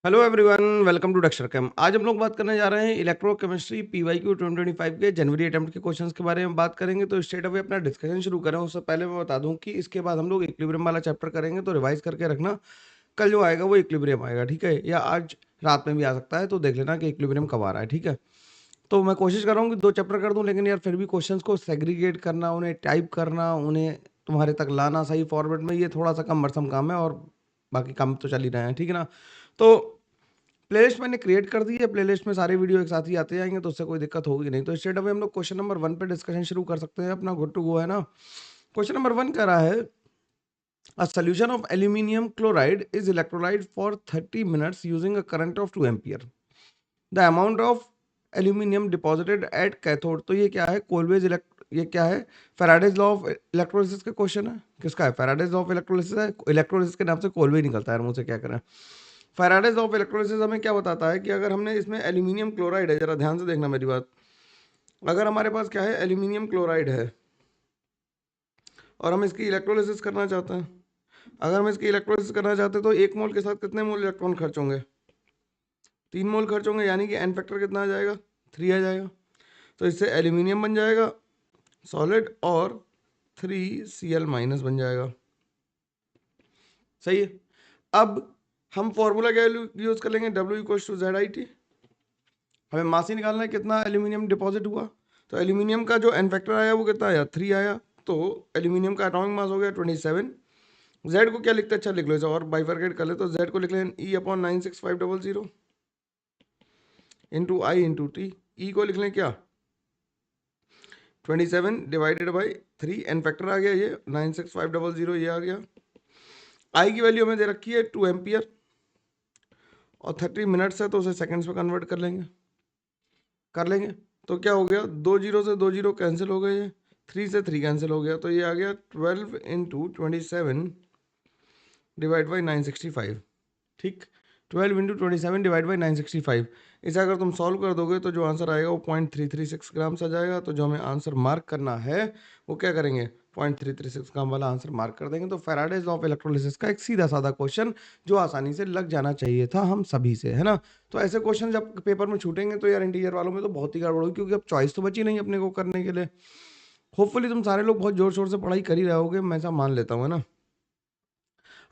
Hello everyone, welcome to doctor Chem. आज हम लोग बात करने जा रहे हैं इलेक्ट्रोकेमिस्ट्री पीवाईक्यू 2025 के जनवरी अटेम्प्ट के क्वेश्चंस के बारे में बात करेंगे। तो स्ट्रेट अवे अपना डिस्कशन शुरू करें उससे पहले मैं बता दूं कि इसके बाद हम लोग इक्विलिब्रियम वाला चैप्टर करेंगे, तो रिवाइज करके रखना। कल जो आएगा वो इक्विलिब्रियम आएगा, ठीक है, या आज रात में भी आ सकता है, तो देख लेना कि इक्विलिब्रियम कब आ रहा है, ठीक है। तो मैं कोशिश कर रहा हूँ कि 2 चैप्टर कर दूँ, लेकिन यार फिर भी क्वेश्चंस को सेग्रीगेट करना, उन्हें टाइप करना, उन्हें तुम्हारे तक लाना सही फॉर्मेट में, ये थोड़ा सा कमरसम काम है, और बाकी काम तो चल ही रहे हैं, ठीक है ना। तो प्लेलिस्ट मैंने क्रिएट कर दी है, प्लेलिस्ट में सारे वीडियो एक साथ ही आते जाएंगे, तो उससे कोई दिक्कत होगी नहीं। तो स्ट्रेट अवे हम लोग क्वेश्चन नंबर 1 पे डिस्कशन शुरू कर सकते हैं अपना। गुड टू गो है ना। क्वेश्चन नंबर 1 कह रहा है, a solution of aluminium chloride is electrolyte for 30 minutes using a current of 2 ampere. The amount of aluminium deposited at cathode, तो ये क्या है, कोलवेज ये क्या है, फैराडेज लॉ ऑफ इलेक्ट्रोलिसिस का क्वेश्चन है। किसका है? फैराडेज लॉ ऑफ इलेक्ट्रोलिसिस है। इलेक्ट्रोलिसिस के नाम से कोलवे निकलता है, मुझे से क्या करें। फैराडेज लॉ ऑफ इलेक्ट्रोलिसिस हमें क्या बताता है कि अगर हमने इसमें एल्यूमिनियम क्लोराइड है, जरा ध्यान से देखना मेरी बात। अगर हमारे पास क्या है, एल्यूमिनियम क्लोराइड है, और हम इसकी इलेक्ट्रोलिसिस करना चाहते हैं। अगर हम इसकी इलेक्ट्रोलिसिस करना चाहते हैं तो 1 मोल के साथ कितने मोल इलेक्ट्रॉन खर्च होंगे? 3 मोल खर्च होंगे, यानी कि एन फैक्टर कितना आ जाएगा? 3 आ जाएगा। तो इससे एल्यूमिनियम बन जाएगा सॉलिड, और 3Cl माइनस बन जाएगा। सही है। अब हम फॉर्मूला क्या यूज कर लेंगे? W equal to ZIT। हमें मास ही निकालना है, कितना एल्यूमिनियम डिपॉजिट हुआ। तो एल्यूमिनियम का जो एन फैक्टर आया वो कितना आया? 3 आया। तो एल्यूमिनियम का एटॉमिक मास हो गया 27। जेड को क्या लिखते हैं? अच्छा लिख लो इसे और बाइफरकेट कर ले। तो जेड को लिख लें E/96500 इंटू आई इंटू टी। ई को लिख लें क्या? 27 डिवाइडेड बाई 3। एन फैक्टर आ गया ये 96500, ये आ गया। आई की वैल्यू हमें दे रखी है 2 एम्पियर, और 30 मिनट्स है तो उसे सेकंड्स में कन्वर्ट कर लेंगे। तो क्या हो गया, 2 जीरो से 2 जीरो कैंसिल हो गए, ये 3 से 3 कैंसिल हो गया, तो ये आ गया 12 इंटू 27 डिवाइड बाई 965। ठीक, 12 इंटू 27 डिवाइड बाई 965। इसे अगर तुम सॉल्व कर दोगे तो जो आंसर आएगा वो 0.336 ग्राम्स आ जाएगा। तो जो हमें आंसर मार्क करना है वो क्या करेंगे, 0.336 ग्राम वाला आंसर मार्क कर देंगे। तो फैराडेज लॉ ऑफ इलेक्ट्रोलिसिस का एक सीधा साधा क्वेश्चन जो आसानी से लग जाना चाहिए था हम सभी से, है ना। तो ऐसे क्वेश्चन जब पेपर में छूटेंगे तो यार इंटीरियर वालों में तो बहुत ही गड़बड़ होगी, क्योंकि अब चॉइस तो बची नहीं अपने को करने के लिए। होपफुली तुम सारे लोग बहुत जोर शोर से पढ़ाई कर ही रहे होगे, मैं ऐसा मान लेता हूँ, है ना।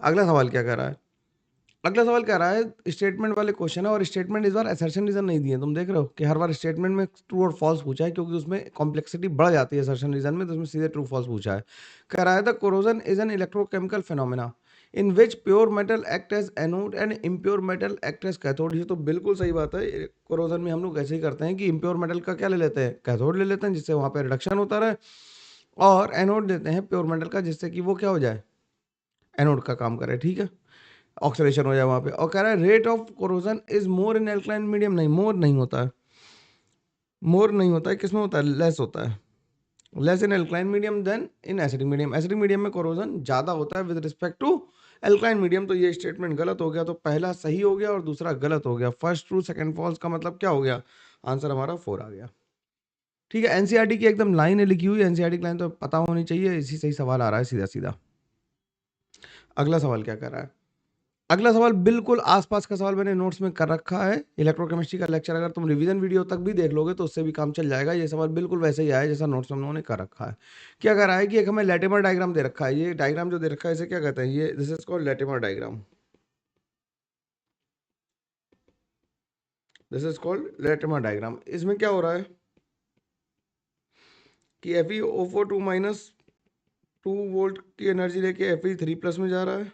अगला सवाल क्या कह रहा है? अगला सवाल कह रहा है, स्टेटमेंट वाले क्वेश्चन है, और स्टेटमेंट इस बार असर्शन रीजन नहीं दिए। तुम देख रहे हो कि हर बार स्टेटमेंट में ट्रू और फॉल्स पूछा है, क्योंकि उसमें कॉम्प्लेक्सिटी बढ़ जाती है असर्शन रीजन में, तो उसमें सीधे ट्रू फॉल्स पूछा है। कह रहा है the corrosion is an electrochemical phenomena in which pure metal act as anode and impure metal act as cathode. ये तो बिल्कुल सही बात है। कोरोजन में हम लोग ऐसे ही करते हैं कि इम्प्योर मेटल का क्या ले लेते हैं, कैथोड ले लेते हैं, जिससे वहां पे रिडक्शन होता रहे, और एनोड देते हैं प्योर मेटल का, जिससे कि वो क्या हो जाए, एनोड का काम करे, ठीक है, ऑक्सीडेशन हो जाए वहां पे। और कह रहा है rate of corrosion is more in alkaline medium. नहीं, मोर नहीं होता है, मोर नहीं होता है, किसमें होता है? लेस होता है। Less in alkaline medium than in acidic medium. Acidic medium में कोरोजन ज्यादा होता है with respect to alkaline medium. तो ये स्टेटमेंट गलत हो गया, तो पहला सही हो गया और दूसरा गलत हो गया। फर्स्ट ट्रू सेकंड फॉल्स का मतलब क्या हो गया, आंसर हमारा 4 आ गया। ठीक है, एनसीईआरटी की एकदम लाइन है लिखी हुई, एनसीईआरटी की लाइन तो पता होनी चाहिए, इसी से ही सवाल आ रहा है सीधा सीधा। अगला सवाल क्या कर रहा है? अगला सवाल बिल्कुल आसपास का सवाल मैंने नोट्स में कर रखा है। इलेक्ट्रोकेमिस्ट्री का लेक्चर अगर तुम रिवीजन वीडियो तक भी देख लोगे तो उससे भी काम चल जाएगा। ये सवाल बिल्कुल वैसे ही आया जैसा नोट्स में उन्होंने कर रखा है। क्या कर रहा है कि एक हमें लैटिमर डायग्राम दे रखा है। ये डायग्राम जो दे रखा है इसे क्या कहते हैं? ये this is called Latimer diagram. This is called Latimer diagram. इसमें क्या हो रहा है कि FeO4 माइनस 2 वोल्ट की एनर्जी लेके Fe3+ में जा रहा है,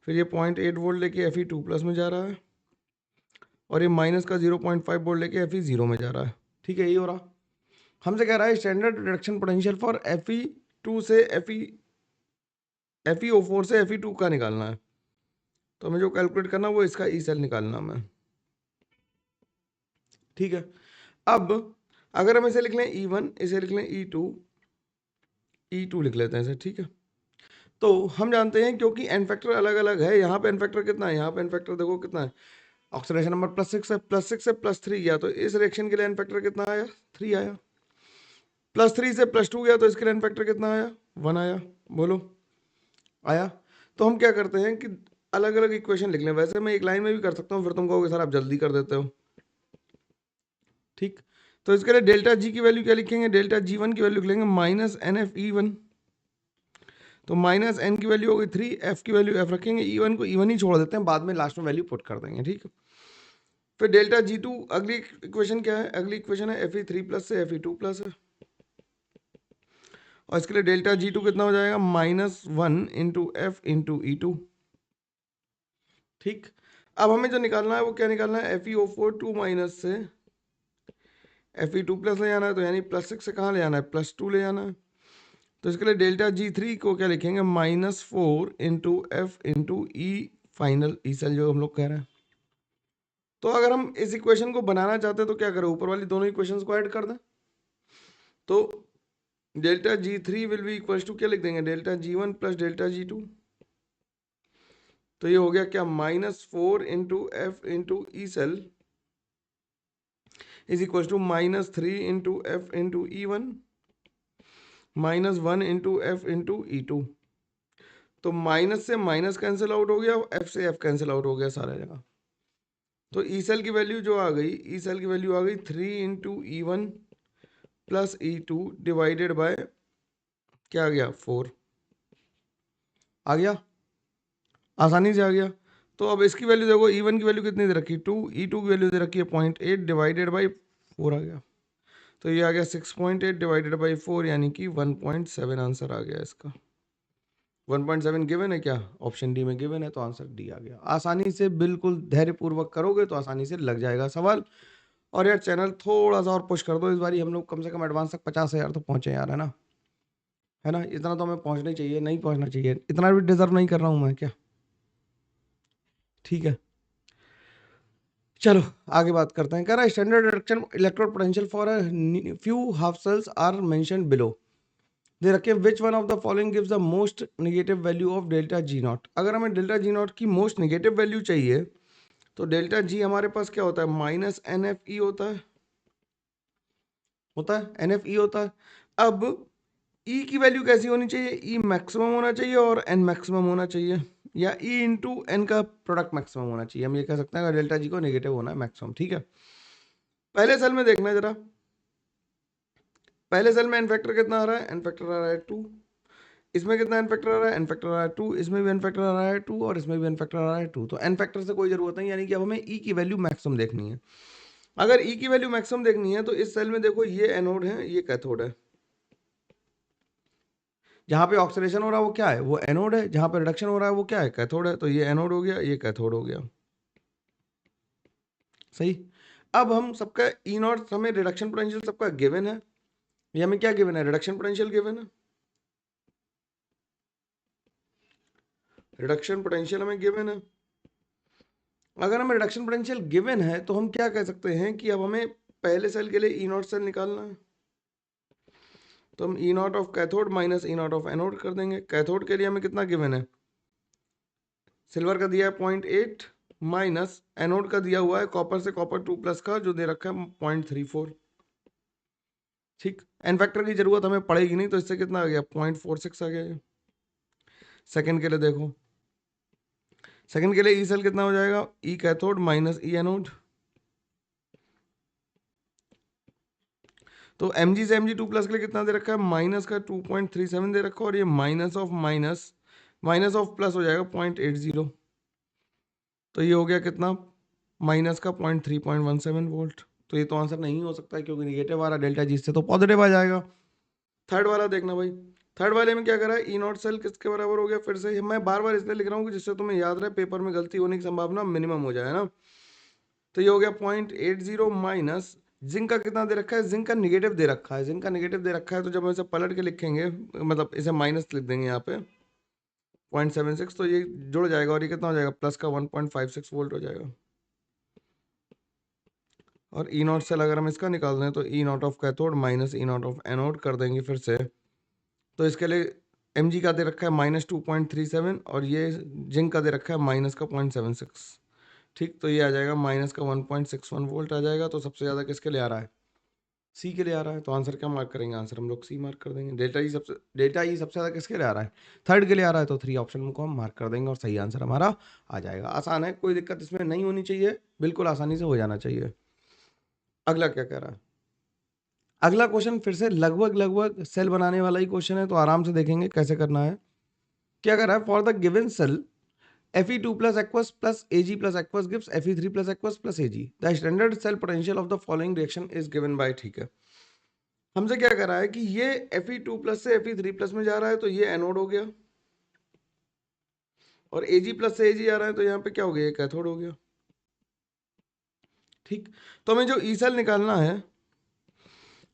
फिर ये 0.8 वोल्ट लेके Fe2+ में जा रहा है, और ये माइनस का 0.5 वोल्ट लेके Fe0 में जा रहा है। ठीक है, यही हो रहा। हमसे कह रहा है standard reduction potential for Fe2 से FeO4 से Fe2 का निकालना है। तो हमें जो कैलकुलेट करना वो इसका ई सेल निकालना हमें। ठीक है, अब अगर हम इसे लिख लें E1, इसे लिख लें E2, E2 लिख लेते हैं इसे, ठीक है। तो हम जानते हैं क्योंकि एन फैक्टर अलग अलग है, यहाँ पे एन फैक्टर कितना है, यहाँ पे एन फैक्टर देखो कितना है, ऑक्सीडेशन नंबर +6 है, +6 से +3 गया तो इस रिएक्शन के लिए एन फैक्टर कितना आया? 3 आया। +3 से +2 गया तो इसके लिए एन फैक्टर कितना आया? 1 आया। बोलो, आया। तो हम क्या करते हैं कि अलग अलग इक्वेशन लिख लें। वैसे मैं एक लाइन में भी कर सकता हूँ, फिर तुम कहोगे सर आप जल्दी कर देते हो। ठीक, तो इसके लिए डेल्टा जी की वैल्यू क्या लिखेंगे, डेल्टा जी वन की वैल्यू लिख लेंगे minus n F E one. तो माइनस एन की वैल्यू हो गई 3, एफ की वैल्यू एफ रखेंगे, ई वन को ई वन ही छोड़ देते हैं, बाद में लास्ट में वैल्यू पुट कर देंगे। ठीक, फिर डेल्टा जी टू, अगली इक्वेशन क्या है, अगली इक्वेशन है एफ ई थ्री प्लस से एफ ई टू प्लस है, और इसके लिए डेल्टा जी टू कितना हो जाएगा, minus one into F into E two. ठीक, अब हमें जो निकालना है वो क्या निकालना है, F E O four two minus से एफ ई टू प्लस ले जाना है, तो यानी प्लस सिक्स से कहाँ ले जाना है, प्लस टू ले जाना है। तो इसके लिए डेल्टा जी थ्री को क्या लिखेंगे, minus four into F into E final, E cell जो हम लोग कह रहे हैं। तो अगर हम इस इक्वेशन को बनाना चाहते हैं तो क्या करें, ऊपर वाली दोनों इक्वेशंस को ऐड कर दें। तो delta G three will be equal to क्या लिख देंगे, delta G one plus delta G two. तो ये हो गया क्या, minus four into F into E cell is equal to minus three into F into E one minus one into F into E two. तो minus से minus cancel out हो गया, F से एफ कैंसिल आउट हो गया सारा जगह। तो ई सेल की वैल्यू जो आ गई, ई सेल की वैल्यू आ गई three into E one plus E two divided by क्या आ गया, फोर। आ गया, आसानी से आ गया। तो अब इसकी वैल्यू देखो, ई वन की वैल्यू कितनी दे रखी, टू, ई टू की वैल्यू दे रखी है 0.8 डिवाइडेड बाई फोर आ गया। तो ये आ गया 6.8 डिवाइडेड बाई फोर, यानी कि 1.7 आंसर आ गया इसका। 1.7 गिवन है क्या, ऑप्शन डी में गिवन है, तो आंसर डी आ गया। आसानी से बिल्कुल धैर्यपूर्वक करोगे तो आसानी से लग जाएगा सवाल। और यार चैनल थोड़ा सा और पुश कर दो, इस बार हम लोग कम से कम एडवांस तक 50,000 तो पहुंचे यार, है ना, है ना, इतना तो हमें पहुंचना ही चाहिए, नहीं पहुंचना चाहिए, इतना भी डिजर्व नहीं कर रहा हूं मैं क्या। ठीक है, चलो आगे बात करते हैं। कह रहा है standard reduction electrode potential for a few half cells are mentioned below, दे रखे which one of the following gives the most negative value of delta G not. अगर हमें डेल्टा जी नॉट की मोस्ट नेगेटिव वैल्यू चाहिए तो delta जी हमारे पास क्या होता है, माइनस एन एफ ई होता है एन एफ ई होता है। अब ई की वैल्यू कैसी होनी चाहिए, ई मैक्सिमम होना चाहिए और एन मैक्सिमम होना चाहिए, या ई इंटू एन का प्रोडक्ट मैक्सिमम होना चाहिए। हम ये कह सकते हैं डेल्टा जी को नेगेटिव होना है मैक्सिमम। ठीक है, पहले सेल में देखना जरा, पहले सेल में एन फैक्टर कितना आ रहा है, एन फैक्टर आ रहा है टू, इसमें कितना एन फैक्टर आ रहा है, एन फैक्टर आ रहा है टू, इसमें भी एन फैक्टर आ रहा है टू, और इसमें भी एन फैक्टर आ रहा है टू। तो एन फैक्टर से कोई जरूरत नहीं, यानी कि अब हमें ई की वैल्यू मैक्सिमम देखनी है। अगर ई की वैल्यू मैक्सिमम देखनी है तो इस सेल में देखो, ये एनोड है, ये कैथोड है। जहां पे ऑक्सीडेशन हो रहा है वो क्या है, वो एनोड है, जहां पे रिडक्शन हो रहा है वो क्या है, कैथोड है। तो ये एनोड हो गया, ये कैथोड हो गया। सही, अब हम सबका ई नॉट, हमें रिडक्शन पोटेंशियल सबका गिवन है, ये हमें क्या गिवन है, रिडक्शन पोटेंशियल गिवन है, रिडक्शन पोटेंशियल हमें गिवन है। अगर हमें रिडक्शन पोटेंशियल गिवन है तो हम क्या कह सकते हैं कि अब हमें पहले सेल के लिए ई नॉट सेल निकालना है। तो हम E not of cathode minus E not of anode कर देंगे। कैथोड के लिए हमें कितना गिवन है, सिल्वर का दिया है 0.8 माइनस एनोड का दिया हुआ है कॉपर से कॉपर 2 प्लस का जो दे रखा है 0.34। ठीक, एन फैक्टर की जरूरत हमें पड़ेगी नहीं, तो इससे कितना आ गया, 0.46 आ गया। सेकंड के लिए देखो, सेकंड के लिए ई सेल कितना हो जाएगा, ई कैथोड माइनस ई एनोड। तो एम जी से एम जी टू प्लस के लिए कितना दे रखा है, माइनस का 2.37 दे रखा है, और ये minus of minus minus of plus हो जाएगा 0.80। तो ये हो गया कितना, माइनस का 0.317 वोल्ट। तो ये तो आंसर नहीं हो सकता क्योंकि निगेटिव आ रहा डेल्टा जी से, तो पॉजिटिव आ जाएगा। थर्ड वाला देखना भाई, थर्ड वाले में क्या करा है, ई नॉट सेल किसके बराबर हो गया, फिर से मैं बार बार इसलिए लिख रहा हूँ कि जिससे तुम्हें याद रहे, पेपर में गलती होने की संभावना मिनिमम हो जाए ना। तो ये हो गया 0.80 माइनस जिंक का कितना दे रखा है, जिंक का निगेटिव दे रखा है, जिंक का निगेटिव दे रखा है। तो जब हम इसे पलट के लिखेंगे, मतलब इसे माइनस लिख देंगे यहाँ पे 0.76, तो ये जुड़ जाएगा और ये कितना हो जाएगा, प्लस का 1.56 वोल्ट हो जाएगा। और ई नॉट सेल अगर हम इसका निकाल दें तो E not of cathode minus E not of anode कर देंगे फिर से। तो इसके लिए एम जी का दे रखा है -2.37 और ये जिंक का दे रखा है माइनस का 0.76। ठीक, तो ये आ जाएगा माइनस का 1.61 वोल्ट आ जाएगा। तो सबसे ज़्यादा किसके लिए आ रहा है, सी के लिए आ रहा है, तो आंसर क्या मार्क करेंगे? आंसर हम लोग सी मार्क कर देंगे। डेल्टा ई सबसे ज़्यादा किसके लिए आ रहा है? थर्ड के लिए आ रहा है, तो 3 ऑप्शन को हम मार्क कर देंगे और सही आंसर हमारा आ जाएगा। आसान है, कोई दिक्कत इसमें नहीं होनी चाहिए, बिल्कुल आसानी से हो जाना चाहिए। अगला क्या कह रहा है? अगला क्वेश्चन फिर से लगभग लगभग सेल बनाने वाला ही क्वेश्चन है, तो आराम से देखेंगे कैसे करना है। क्या कर रहा है? For the given cell Fe2 plus aqueous plus Ag plus aqueous gives Fe3 plus aqueous plus Ag. The standard cell potential of the following reaction is given by, ठीक है। हमसे क्या कर रहा है कि ये Fe2 प्लस से Fe3 प्लस में जा रहा है, तो ये एनोड हो गया, और Ag प्लस से Ag आ रहा है, तो यहाँ पे क्या हो गया? ये कैथोड हो गया। ठीक, तो हमें जो ई सेल निकालना है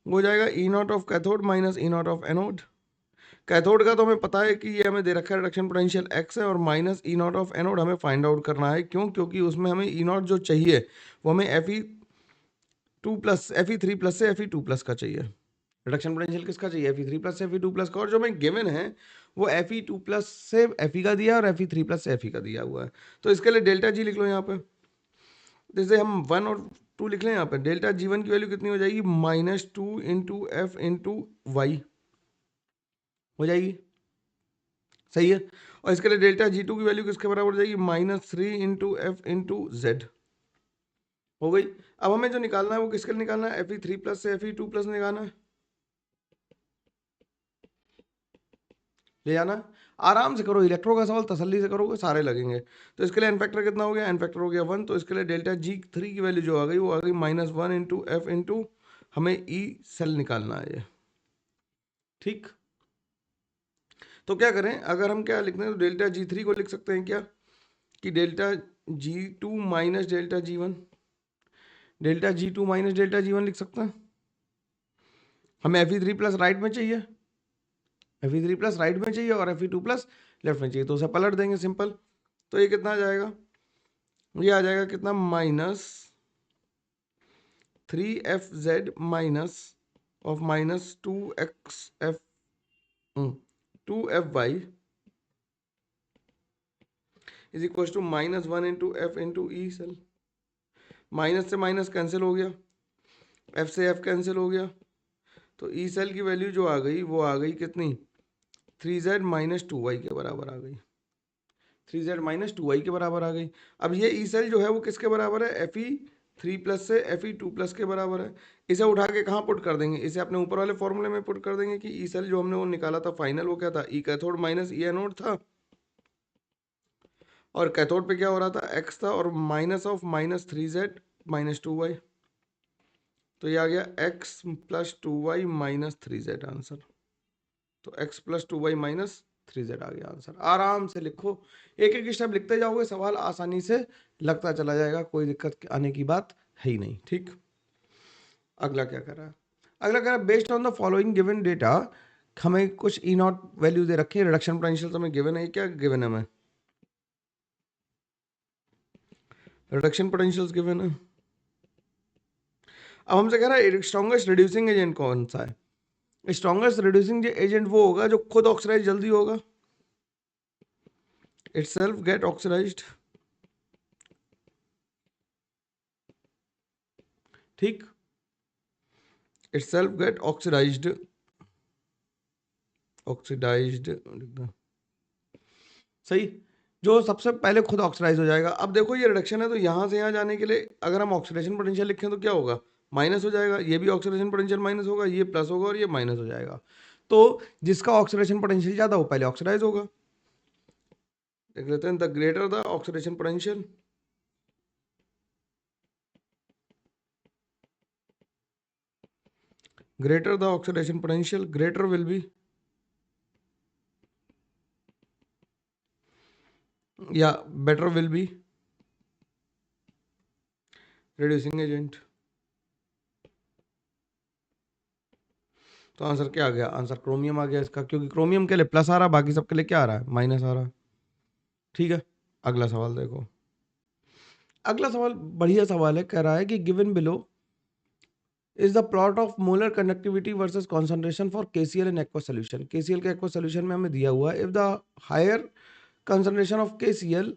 वो हो जाएगा E not of cathode minus E not of anode. Cathode का तो हमें पता है कि ये हमें दे रखा है रिडक्शन पोटेंशियल x है, और minus E not of anode हमें फाइंड आउट करना है। क्यों? क्योंकि उसमें हमें ई नॉट जो चाहिए वो हमें Fe3 प्लस से Fe2 प्लस का चाहिए। रिडक्शन पोटेंशियल किसका चाहिए? Fe3 प्लस से Fe2 प्लस का, और जो हमें गिवन है वो Fe2 प्लस से Fe का दिया और Fe3 प्लस से Fe का दिया हुआ है। तो इसके लिए डेल्टा जी लिख लो यहाँ पे, जैसे हम 1 और 2 लिख लें यहाँ पे। डेल्टा G1 की वैल्यू कितनी हो जाएगी? -2 इंटू एफ इंटू वाई हो जाएगी, सही है। और इसके लिए डेल्टा G2 की वैल्यू किसके बराबर हो जाएगी? -3 इंटू एफ इंटू जेड हो गई। अब हमें जो निकालना है वो किसके लिए निकालना है? Fe3 प्लस से Fe2 प्लस निकालना है, ले जाना। आराम से करो, इलेक्ट्रो का सवाल तसल्ली से करोगे सारे लगेंगे। तो इसके लिए एन फैक्टर कितना हो गया? एन फैक्टर हो गया 1। तो इसके लिए डेल्टा G3 की वैल्यू जो आ गई वो आ गई -1 इंटू एफ इंटू, हमें ई सेल निकालना है ये, ठीक। तो क्या करें? अगर हम क्या लिखते हैं तो डेल्टा G3 को लिख सकते हैं क्या कि delta G2 minus delta G1, delta G2 minus delta G1 लिख सकते हैं। हमें Fe3 प्लस राइट में चाहिए, Fe3 प्लस राइट में चाहिए और Fe2 प्लस लेफ्ट में चाहिए, तो उसे पलट देंगे सिंपल। तो ये कितना आ जाएगा? ये आ जाएगा कितना? -3fz minus of -2xf 2fy is equal to -1 into F into E cell. Minus से माइनस कैंसिल हो गया, एफ से एफ कैंसिल हो गया, तो ई सेल की वैल्यू जो आ गई वो आ गई कितनी? 3z माइनस 2y के बराबर आ गई। 3z माइनस 2y के बराबर आ गई। अब ये ई सेल जो है वो किसके बराबर है? Fe3 प्लस से Fe2 प्लस के बराबर है। इसे उठा के कहाँ पुट कर देंगे? इसे अपने ऊपर वाले फॉर्मूले में पुट कर देंगे कि ई सेल जो हमने वो निकाला था फाइनल, वो क्या था? ई कैथोड माइनस ई एनोड था, और कैथोड पे क्या हो रहा था? x था, और minus of -3z minus 2y, तो ये आ गया x plus 2y minus 3z answer. तो x plus 2y minus 3z आ गया आंसर। आराम से लिखो, एक एक स्टेप लिखते जाओगे, सवाल आसानी से लगता चला जाएगा, कोई दिक्कत आने की बात है ही नहीं, ठीक। अगला क्या कर रहा है? अगला कह रहा है based on the following given data, हमें कुछ ई नॉट वैल्यू दे रखी है, रिडक्शन पोटेंशियल हमें गिवन है। क्या गिवन है? हमें रिडक्शन पोटेंशियल्स गिवन है। अब हमसे कह रहा है स्ट्रॉन्गेस्ट रिड्यूसिंग एजेंट कौन सा है? स्ट्रॉन्गेस्ट रिड्यूसिंग एजेंट वो होगा जो खुद ऑक्सीडाइज जल्दी होगा, itself get oxidized, ठीक, itself get oxidized, सही, जो सबसे पहले खुद ऑक्सीडाइज हो जाएगा। अब देखो ये रिडक्शन है, तो यहाँ से यहाँ जाने के लिए अगर हम ऑक्सीडेशन पोटेंशियल लिखें तो क्या होगा? माइनस हो जाएगा, ये भी ऑक्सीडेशन पोटेंशियल माइनस होगा, ये प्लस होगा और ये माइनस हो जाएगा। तो जिसका ऑक्सीडेशन पोटेंशियल ज़्यादा वो पहले ऑक्सीडाइज होगा। देख लेते हैं, the greater the oxidation potential, greater the oxidation potential, greater will be, yeah, better will be reducing agent। तो आंसर क्या आ गया? आंसर क्रोमियम आ गया इसका, क्योंकि क्रोमियम के लिए प्लस आ रहा है, बाकी सबके लिए क्या आ रहा है? माइनस आ रहा है, ठीक है। अगला सवाल देखो, अगला सवाल बढ़िया सवाल है। कह रहा है कि given below is the plot of molar conductivity versus concentration for KCl in aqua solution. KCl के एक्वा सोल्यूशन में हमें दिया हुआ है, if the higher concentration of KCl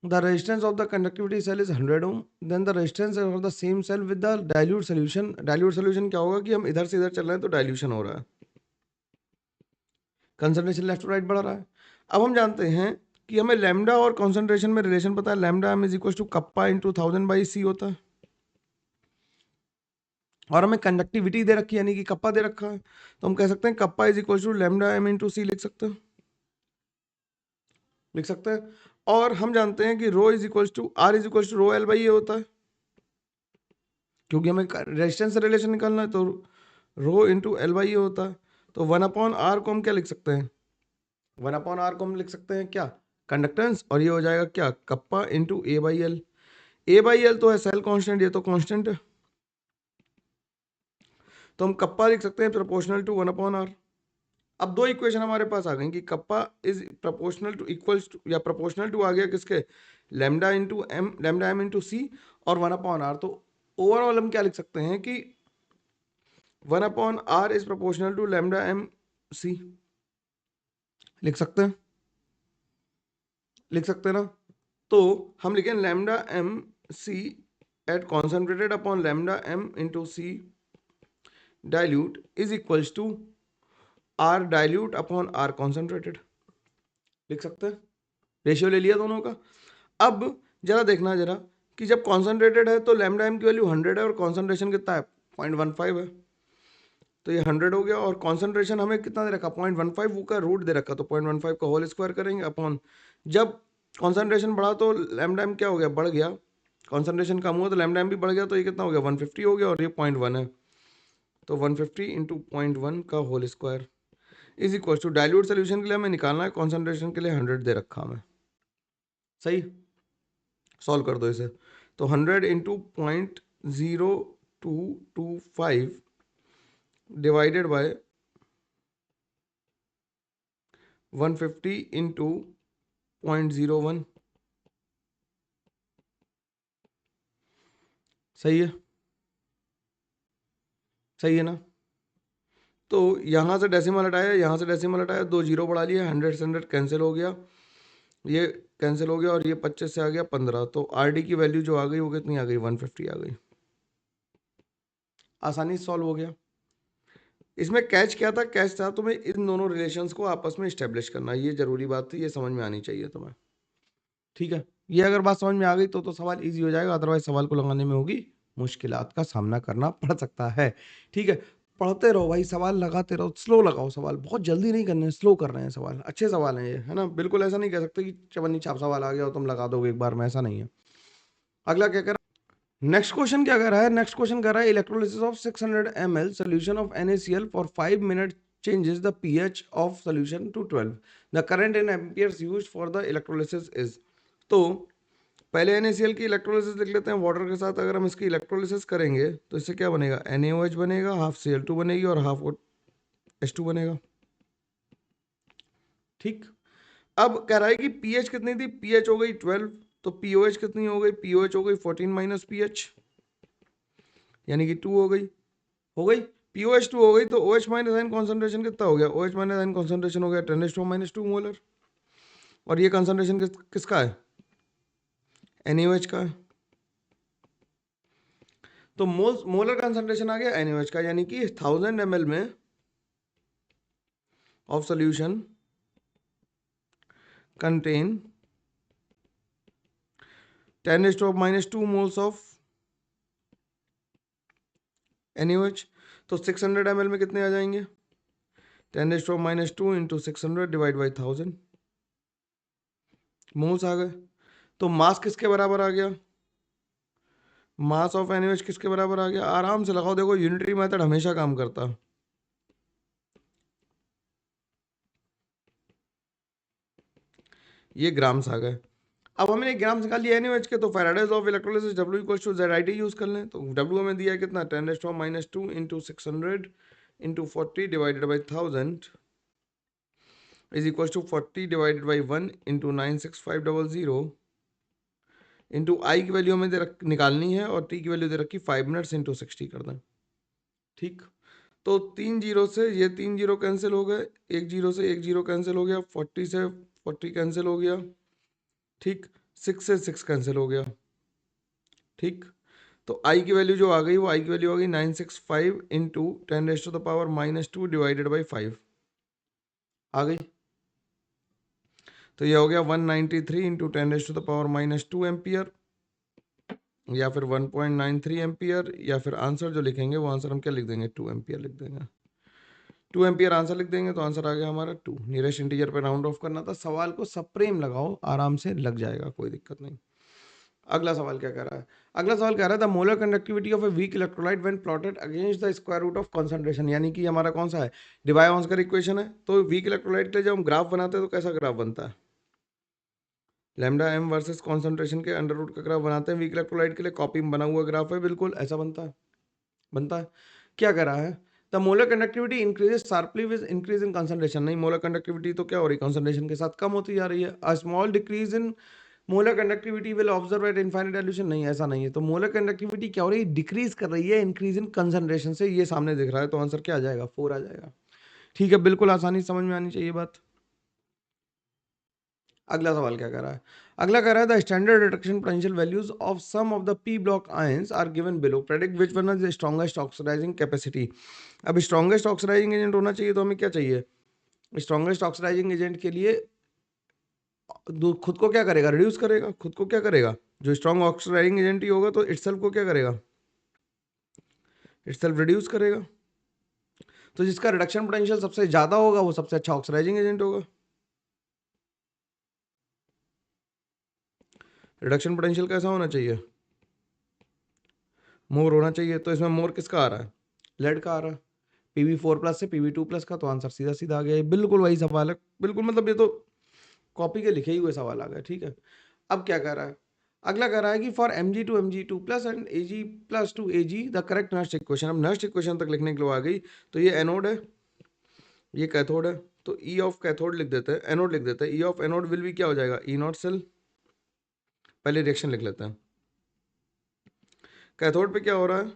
The resistance of the conductivity cell is 100 ohm. Then the resistance of the same cell with the dilute solution. Dilute solution क्या होगा कि हम इधर से इधर चल रहे हैं तो डाइल्यूशन हो रहा है, कंसंट्रेशन लेफ्ट टू राइट बढ़ रहा है। अब हम जानते हैं कि हमें लैम्डा और कॉन्सेंट्रेशन में रिलेशन पता है, lambda M is equal to kappa into 1000/c होता है, और हमें कंडक्टिविटी दे रखी है यानी कि कप्पा दे रखा है, तो हम कह सकते हैं kappa is equal to lambda M into C लिख सकते हैं, लिख सकते हैं। और हम जानते हैं कि rho is equal to R is equal to rho L by A होता है, क्योंकि हमें रेजिस्टेंस से रिलेशन निकालना है, तो rho into L by A होता है। तो 1/r को हम क्या लिख सकते हैं, 1/r को हम लिख सकते हैं क्या, कंडक्टेंस, और ये हो जाएगा क्या, kappa into A by L. A by L तो है सेल कांस्टेंट, ये तो कांस्टेंट है, तो हम कप्पा लिख सकते हैं प्रोपोर्शनल टू 1/r। अब दो इक्वेशन हमारे पास आ गई कि kappa is proportional to equals to, या प्रोपोर्शनल टू आ गया किसके, lambda into M, lambda M into C और 1/r। तो ओवरऑल हम क्या लिख सकते हैं कि 1/r is proportional to lambda M C, लिख सकते हैं, लिख सकते हैं ना। तो हम लिखें lambda M C at concentrated upon lambda M into C dilute is equals to R dilute upon R concentrated, लिख सकते हैं, रेशियो ले लिया दोनों का। अब जरा देखना जरा कि जब कॉन्सेंट्रेटेड है तो लैम्डा एम की वैल्यू 100 है और कॉन्सेंट्रेशन कितना है, 0.15 है, तो ये 100 हो गया, और कॉन्सेंट्रेशन हमें कितना दे रखा, 0.15, वो का रूट दे रखा, तो 0.15 का होल स्क्वायर करेंगे अपॉन, जब कॉन्सेंट्रेशन बढ़ा तो लैम्डा एम क्या हो गया, बढ़ गया, कॉन्सेंट्रेशन कम हुआ तो लैम्डा एम भी बढ़ गया, तो ये कितना हो गया, 150 हो गया, और ये 0.1 है, तो 150 इंटू 0.1 का whole square is equal to, dilute solution के लिए हमें निकालना है, कॉन्सेंट्रेशन के लिए 100 दे रखा हमें, सही, सॉल्व कर दो इसे, तो 100 इंटू 0.0225 डिवाइडेड बाय 150 इंटू 0.01, सही है, सही है ना। तो यहाँ से डेसिमल हटाया, यहाँ से डेसिमल हटाया, 2 जीरो बढ़ा लिए, 100 से 100 कैंसिल हो गया, ये कैंसिल हो गया, और ये 25 से आ गया 15, तो आर डी की वैल्यू जो आ गई वो कितनी आ गई, 150 आ गई, आसानी से सॉल्व हो गया। इसमें कैच क्या था, कैच था तुम्हें इन दोनों रिलेशंस को आपस में इस्टेब्लिश करना, ये जरूरी बात थी, ये समझ में आनी चाहिए तुम्हें, ठीक है। ये अगर बात समझ में आ गई तो सवाल इजी हो जाएगा, अदरवाइज सवाल को लगाने में होगी मुश्किलात का सामना करना पड़ सकता है, ठीक है। पढ़ते रहो भाई, सवाल लगाते रहो, स्लो लगाओ सवाल, बहुत जल्दी नहीं करने, स्लो कर रहे हैं सवाल, अच्छे सवाल हैं ये, है ना, बिल्कुल ऐसा नहीं कह सकते कि चवन्नी छाप सवाल आ गया और तुम लगा दोगे एक बार में, ऐसा नहीं है। अगला क्या कर रहा है, नेक्स्ट क्वेश्चन क्या कर रहा है, नेक्स्ट क्वेश्चन कर रहा है electrolysis of 600 ml solution of NaCl for 5 minutes changes the pH of solution to 12, the current in amperes used for the electrolysis is। तो पहले NaCl की इलेक्ट्रोलिसिस लिख लेते हैं वाटर के साथ, अगर हम इसकी इलेक्ट्रोलिसिस करेंगे तो इससे क्या बनेगा, NaOH बनेगा, हाफ Cl2 बनेगी और हाफ H2 बनेगा, ठीक। अब कह रहा है कि pH कितनी थी, pH हो गई 12, तो POH कितनी हो गई, POH हो गई 14 माइनस pH, यानी कि 2 हो गई, हो गई, POH 2 हो गई, तो OH माइनस आयन कॉन्सेंट्रेशन कितना हो गया, OH माइनस आयन कॉन्सेंट्रेशन हो गया 10⁻⁻² मोलर, और ये कॉन्सेंट्रेशन किसका है, NaOH का है, तो मोलर कंसंट्रेशन आ गया NaOH का, यानी कि 1000 ml में of solution contain 10⁻² moles of NaOH, तो 600 ml में कितने आ जाएंगे, 10⁻² इंटू 600 डिवाइड बाई 1000 मोल्स आ गए। तो मास किसके बराबर आ गया, मास ऑफ NaOH किसके बराबर आ गया, आराम से लगाओ, देखो यूनिटरी मेथड हमेशा काम करता है, ये ग्राम्स आ गए। अब हमने ग्राम्स निकाल लिया NaOH के, तो Faraday's of electrolysis W equals to ZIT use कर लें, तो W हमें दिया है कितना, 10⁻² into 600 into 40 divided by 1000 is equals to 40 divided by 1 into 96500 into I की वैल्यू हमें निकालनी है, और टी की वैल्यू दे रखी 5 मिनट्स इंटू 60 कर दें, ठीक। तो 3 जीरो से ये 3 जीरो कैंसिल हो गए, 1 जीरो से 1 जीरो कैंसिल हो गया, 40 से 40 कैंसिल हो गया, ठीक। 6 से 6 कैंसिल हो गया, ठीक। तो आई की वैल्यू जो आ गई वो आई की वैल्यू आ गई 965 इंटू 10⁻⁻² डिवाइडेड बाई 5 आ गई। तो ये हो गया 193 इंटू 10⁻² एम्पियर, या फिर 1.93 एम्पियर, या फिर आंसर जो लिखेंगे वो आंसर हम क्या लिख देंगे, 2 एम्पियर लिख देंगे। 2 एम्पियर आंसर लिख देंगे तो आंसर आ गया हमारा 2। नियरेस्ट इंटीजर पे राउंड ऑफ करना था। सवाल को सप्रेम लगाओ, आराम से लग जाएगा, कोई दिक्कत नहीं। अगला सवाल क्या कह रहा है? अगला सवाल कह रहा था molar conductivity of a weak electrolyte when plotted against the square root of concentration, यानी कि हमारा कौन सा है, डिबाय-ऑन्सकर इक्वेशन है। तो वीक इलेक्ट्रोलाइट के लिए जब हम ग्राफ बनाते हैं तो कैसा ग्राफ बनता है, लैम्डा एम वर्सेस कॉन्सेंट्रेशन के अंडर रूट का ग्राफ बनाते हैं। वीक इलेक्ट्रोलाइट के लिए कॉपी में बना हुआ ग्राफ है, बिल्कुल ऐसा बनता है। क्या कह रहा है, the molar conductivity increases sharply with increase in concentration. नहीं, मोलर कंडक्टिविटी तो क्या हो रही है, कंसंट्रेशन के साथ कम होती जा रही है। A small decrease in molar conductivity will observe eight infinite dilution. नहीं, ऐसा नहीं है। तो मोलर कंडक्टिविटी क्या हो रही है, डिक्रीज कर रही है इंक्रीज इन कंसंट्रेशन से, ये सामने दिख रहा है। तो आंसर क्या आ जाएगा, 4 आ जाएगा। ठीक है, बिल्कुल आसानी से समझ में आनी चाहिए बात। अगला सवाल क्या कर रहा है, अगला कह रहा है the standard reduction potential values of some of the P block ions are given below, predict which one is the strongest oxidizing capacity. अब स्ट्रॉन्गेस्ट ऑक्सीडाइजिंग एजेंट होना चाहिए, तो हमें क्या चाहिए, स्ट्रॉन्गेस्ट ऑक्सीडाइजिंग एजेंट के लिए खुद को क्या करेगा, रिड्यूस करेगा। खुद को क्या करेगा, जो स्ट्रॉन्ग ऑक्सीडाइजिंग एजेंट ही होगा तो इटसेल्फ को क्या करेगा, इटसेल्फ रिड्यूस करेगा। तो जिसका रिडक्शन पोटेंशियल सबसे ज्यादा होगा वो सबसे अच्छा ऑक्सीडाइजिंग एजेंट होगा। रिडक्शन पोटेंशियल कैसा होना चाहिए, मोर होना चाहिए। तो इसमें मोर किसका आ रहा है, लेड का आ रहा है, Pb4+ से Pb2+ का। तो आंसर सीधा सीधा आ गया, बिल्कुल वही सवाल है, बिल्कुल मतलब ये तो कॉपी के लिखे ही हुए सवाल आ गए, ठीक है। अब क्या कह रहा है, अगला कह रहा है कि for Mg2 and Ag+2 Ag the correct Nernst equation. अब नर्स्ट इक्वेशन तक लिखने के लिए आ गई। तो ये एनोड है, ये कैथोड है, तो ई ऑफ कैथोड लिख देते हैं, एनोड लिख देते हैं। ई ऑफ एनोड विल भी क्या हो जाएगा, ई नॉट सेल। पहले रिएक्शन लिख लेते हैं। कैथोड पे क्या हो रहा है,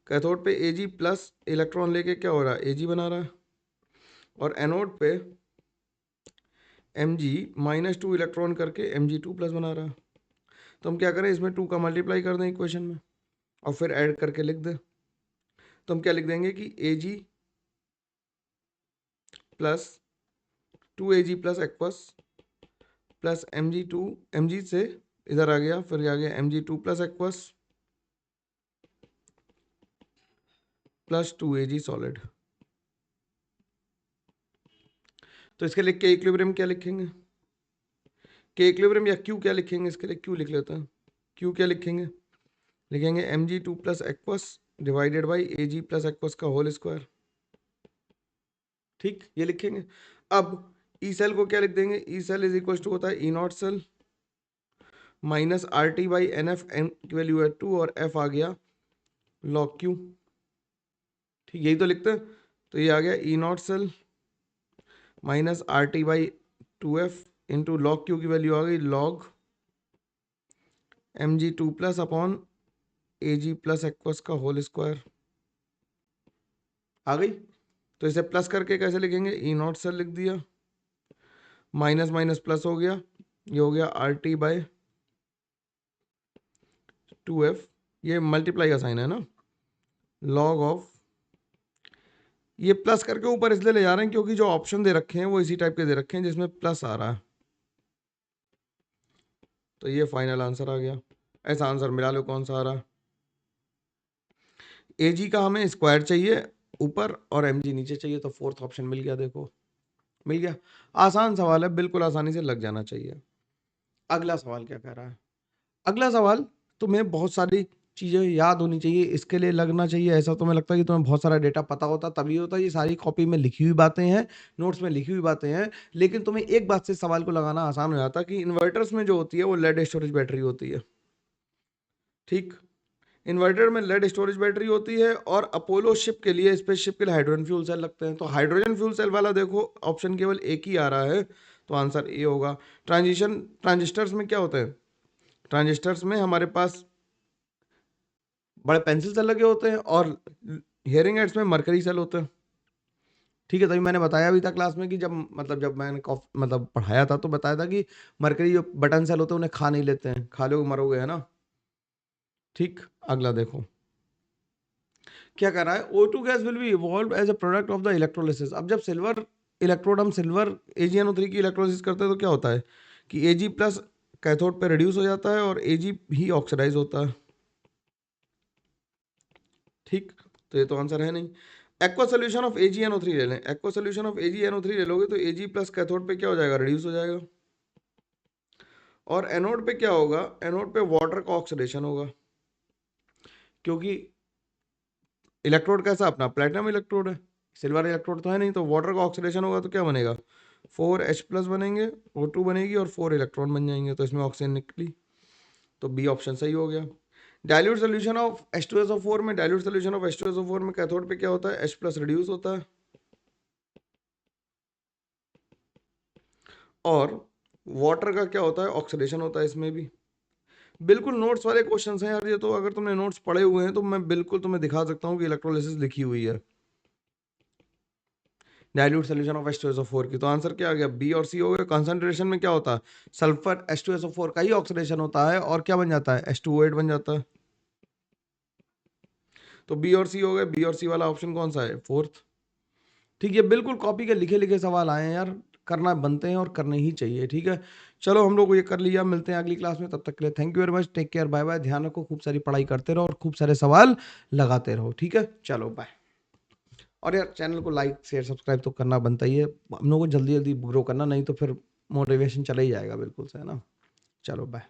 कैथोड पे Ag+ इलेक्ट्रॉन लेके क्या हो रहा है, Ag बना रहा है। और एनोड पे Mg-2 इलेक्ट्रॉन करके Mg2+ बना रहा है। तो हम क्या करें, इसमें 2 का मल्टीप्लाई कर दें इक्वेशन में और फिर ऐड करके लिख दें। तो हम क्या लिख देंगे कि Ag+2Ag+aqueous प्लस Mg2, Mg से इधर आ गया, फिर आ गया Mg2+aqueous प्लस 2Ag सॉलिड। तो इसके लिए के इक्विलिब्रियम क्या लिखेंगे, के इक्विलिब्रियम या क्यू क्या लिखेंगे, इसके लिए क्यू लिख लेते हैं। क्यू क्या लिखेंगे, लिखेंगे Mg2+aqueous डिवाइडेड बाई Ag+aqueous का होल स्क्वायर। ठीक, ये लिखेंगे। अब ई सेल को क्या लिख देंगे, E cell is equal to होता है E not cell minus RT/NF, N की वैल्यू है 2 और F आ गया log Q। ठीक, यही तो लिखते हैं। तो ये आ गया E not cell minus RT/2F into log Q की वैल्यू आ गई log Mg2+ अपॉन Ag+aqueous का होल स्क्वायर आ गई। तो इसे प्लस करके कैसे लिखेंगे, ई नॉट सेल लिख दिया, माइनस माइनस प्लस हो गया, ये हो गया RT/2F, ये मल्टीप्लाई का साइन है ना, लॉग ऑफ, ये प्लस करके ऊपर इसलिए ले जा रहे हैं क्योंकि जो ऑप्शन दे रखे हैं वो इसी टाइप के दे रखे हैं जिसमें प्लस आ रहा है। तो ये फाइनल आंसर आ गया। ऐसा आंसर मिला लो कौन सा आ रहा है, Ag का हमें स्क्वायर चाहिए ऊपर और Mg नीचे चाहिए, तो फोर्थ ऑप्शन मिल गया, देखो मिल गया। आसान सवाल है, बिल्कुल आसानी से लग जाना चाहिए। अगला सवाल क्या कह रहा है, अगला सवाल, तुम्हें बहुत सारी चीजें याद होनी चाहिए, इसके लिए लगना चाहिए। ऐसा तुम्हें लगता है कि तुम्हें बहुत सारा डेटा पता होता तभी होता, ये सारी कॉपी में लिखी हुई बातें हैं, नोट्स में लिखी हुई बातें हैं। लेकिन तुम्हें एक बात से सवाल को लगाना आसान हो जाता कि इन्वर्टर्स में जो होती है वो लेड स्टोरेज बैटरी होती है। ठीक, इन्वर्टर में लेड स्टोरेज बैटरी होती है और अपोलो शिप के लिए, स्पेसशिप के लिए हाइड्रोजन फ्यूल सेल लगते हैं। तो हाइड्रोजन फ्यूल सेल वाला देखो ऑप्शन केवल एक ही आ रहा है, तो आंसर ए होगा। ट्रांजिस्टर्स में क्या होते हैं, ट्रांजिस्टर्स में हमारे पास बड़े पेंसिल सेल लगे होते हैं और हियरिंग एड्स में मरकरी सेल होते हैं। ठीक है, तभी मैंने बताया भी था क्लास में कि जब मैंने मतलब पढ़ाया था तो बताया था कि मरकरी जो बटन सेल होते हैं उन्हें खा नहीं लेते हैं, खा लोगे मरोगे, है ना। ठीक, अगला देखो क्या कर रहा है, O2 gas will be evolve as a product of the electrolysis. अब जब सिल्वर इलेक्ट्रोड, हम सिल्वर AgNO3 की इलेक्ट्रोलिसिस करते हैं तो क्या होता है कि Ag प्लस कैथोड पे रिड्यूस हो जाता है और Ag ही ऑक्सीडाइज होता है। ठीक, तो ये तो आंसर है नहीं। एक्वा सोल्यूशन ऑफ AgNO3 ले लें, एक्वा सोल्यूशन ऑफ AgNO3 ले लोगे तो Ag प्लस कैथोड पे क्या हो जाएगा, रिड्यूस हो जाएगा। और एनोड पे क्या होगा, एनोड पे वाटर का ऑक्सीडेशन होगा, क्योंकि इलेक्ट्रोड कैसा अपना प्लेटिनम इलेक्ट्रोड है, सिल्वर इलेक्ट्रोड तो है नहीं, तो वाटर का ऑक्सीडेशन होगा तो क्या बनेगा, 4H प्लस बनेंगे, O2 बनेगी और 4 इलेक्ट्रॉन बन जाएंगे, तो इसमें ऑक्सीजन निकली, तो बी ऑप्शन सही हो गया। डाइल्यूट सोल्यूशन ऑफ H2SO4 में, डाइल्यूट सोल्यूशन ऑफ H2SO4 में कैथोड पे क्या होता है, H प्लस रिड्यूस होता है, और वाटर का क्या होता है, ऑक्सीडेशन होता है इसमें भी। बिल्कुल नोट्स वाले क्वेश्चंस हैं यार ये तो, अगर तुमने नोट्स पढ़े हुए हैं तो मैं बिल्कुल तुम्हें दिखा सकता हूँ कि इलेक्ट्रोलिसिस लिखी हुई है डाइल्यूट सोल्यूशन ऑफ H2SO4 की। तो आंसर क्या आ गया, बी और सी हो गया। कंसंट्रेशन में क्या होता है, सल्फर H2SO4 का ही ऑक्सीडेशन होता है और क्या बन जाता है, H2O8 बन जाता है। तो बी और सी हो गए, बी और सी वाला ऑप्शन कौन सा है, फोर्थ। ठीक है, बिल्कुल कॉपी के लिखे लिखे सवाल आए हैं यार, करना बनते हैं और करने ही चाहिए। ठीक है, चलो हम लोग को ये कर लिया, मिलते हैं अगली क्लास में, तब तक के लिए thank you very much, take care, bye bye, ध्यान रखो, खूब सारी पढ़ाई करते रहो और खूब सारे सवाल लगाते रहो। ठीक है, चलो बाय। और यार चैनल को लाइक शेयर सब्सक्राइब तो करना बनता ही है, हम लोग को जल्दी जल्दी ग्रो करना, नहीं तो फिर मोटिवेशन चला ही जाएगा बिल्कुल से, है ना। चलो बाय।